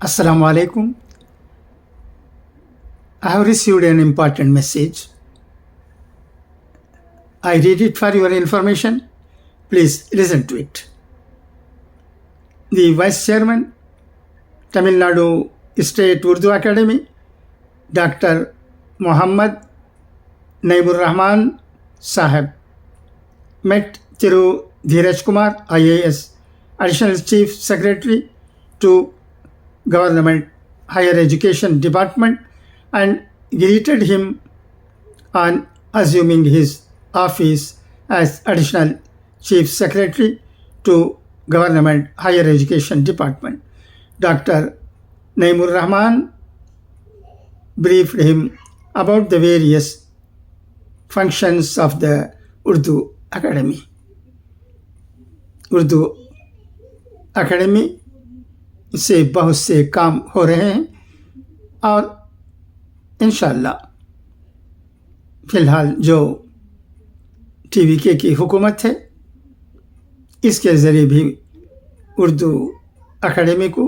Assalamu alaikum. I have received an important message. I read it for your information. Please listen to it. The Vice Chairman, Tamil Nadu State Urdu Academy, Dr. Muhammad Naibur Rahman Sahib, met Thiru Dheeraj Kumar, IAS, Additional Chief Secretary to Government Higher Education Department, and greeted him on assuming his office as Additional Chief Secretary to Government Higher Education Department. Dr. Naibur Rahman briefed him about the various functions of the Urdu Academy. Urdu academy से बहुत से काम हो रहे हैं और इंशाअल्लाह फ़िलहाल जो TVK की हुकूमत है इसके ज़रिए भी उर्दू एकेडमी को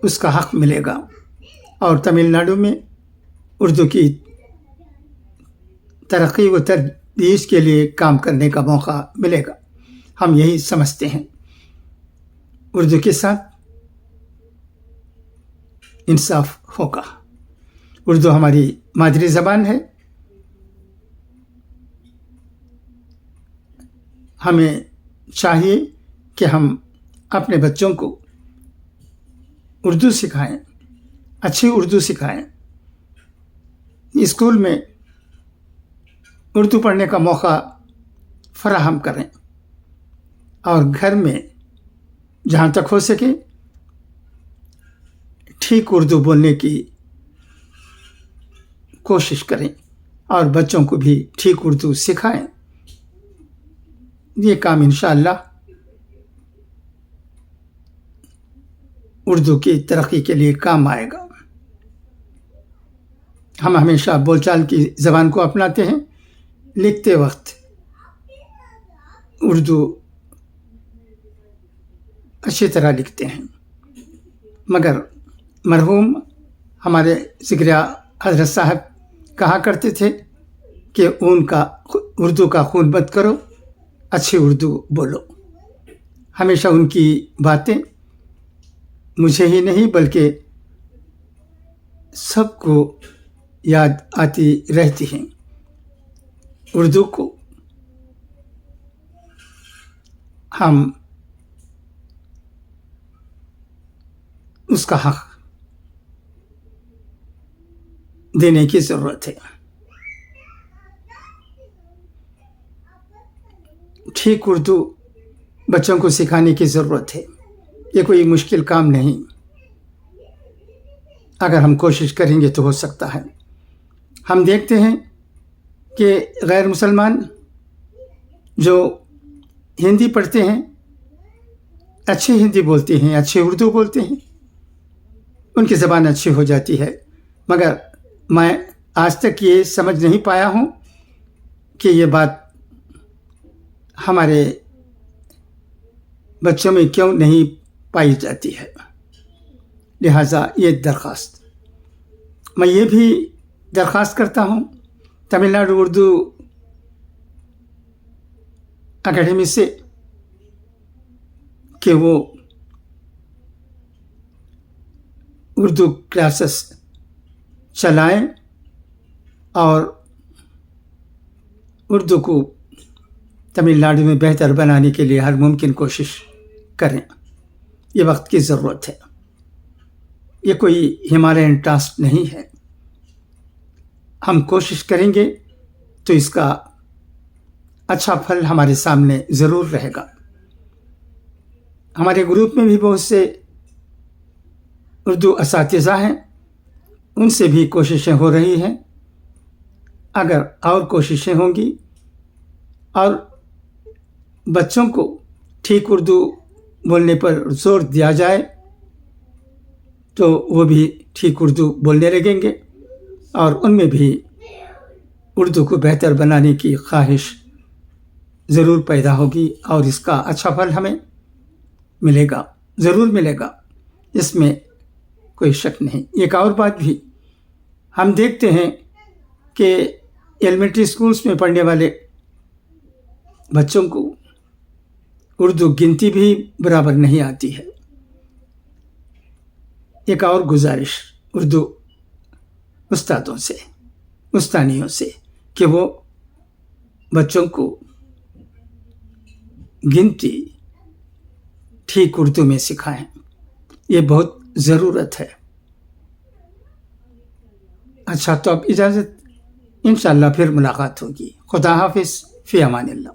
उसका हक़ मिलेगा और तमिलनाडु में उर्दू की तरक्की व तरदीश के लिए काम करने का मौका मिलेगा। हम यही समझते हैं। उर्दू के साथ इंसाफ होगा। उर्दू हमारी मादरी ज़बान है। हमें चाहिए कि हम अपने बच्चों को उर्दू सिखाएं, अच्छी उर्दू सिखाएं। स्कूल में उर्दू पढ़ने का मौका फराहम करें और घर में जहाँ तक हो सके ठीक उर्दू बोलने की कोशिश करें और बच्चों को भी ठीक उर्दू सिखाएं। ये काम इंशाअल्लाह उर्दू की तरक्की के लिए काम आएगा। हम हमेशा बोलचाल की ज़बान को अपनाते हैं, लिखते वक्त उर्दू अच्छी तरह लिखते हैं, मगर मरहूम हमारे ज़िक्रिया हज़रत साहब कहा करते थे कि उर्दू का खून मत करो, अच्छी उर्दू बोलो। हमेशा उनकी बातें मुझे ही नहीं बल्कि सबको याद आती रहती हैं। उर्दू को हम उसका हक़ देने की ज़रूरत है। ठीक उर्दू बच्चों को सिखाने की ज़रूरत है। ये कोई मुश्किल काम नहीं, अगर हम कोशिश करेंगे तो हो सकता है। हम देखते हैं कि गैर मुसलमान जो हिंदी पढ़ते हैं, अच्छी हिंदी बोलते हैं, अच्छी उर्दू बोलते हैं, उनकी ज़बान अच्छी हो जाती है, मगर मैं आज तक ये समझ नहीं पाया हूँ कि ये बात हमारे बच्चों में क्यों नहीं पाई जाती है। लिहाजा ये दरख्वास्त मैं ये भी दरख्वास्त करता हूँ तमिलनाडु उर्दू एकेडमी से कि वो उर्दू क्लासेस चलाएं और उर्दू को तमिलनाडु में बेहतर बनाने के लिए हर मुमकिन कोशिश करें। ये वक्त की ज़रूरत है। ये कोई हिमालयन टास्क नहीं है। हम कोशिश करेंगे तो इसका अच्छा फल हमारे सामने ज़रूर रहेगा। हमारे ग्रुप में भी बहुत से उर्दू असातिज़ा हैं, उनसे भी कोशिशें हो रही हैं। अगर और कोशिशें होंगी और बच्चों को ठीक उर्दू बोलने पर जोर दिया जाए तो वो भी ठीक उर्दू बोलने लगेंगे और उनमें भी उर्दू को बेहतर बनाने की ख्वाहिश ज़रूर पैदा होगी और इसका अच्छा फल हमें ملے گا، ضرور ملے گا، اس میں کوئی شک نہیں۔ ایک اور بات بھی ہم دیکھتے ہیں کہ ایلیمنٹری اسکولس میں پڑھنے والے بچوں کو اردو گنتی بھی برابر نہیں آتی ہے۔ ایک اور گزارش اردو استادوں سے، استانیوں سے، کہ وہ بچوں کو گنتی ٹھیک اردو میں سکھائیں، یہ بہت ضرورت ہے۔ اچھا، تو اب اجازت، انشاءاللہ پھر ملاقات ہوگی۔ خدا حافظ، فی امان اللہ۔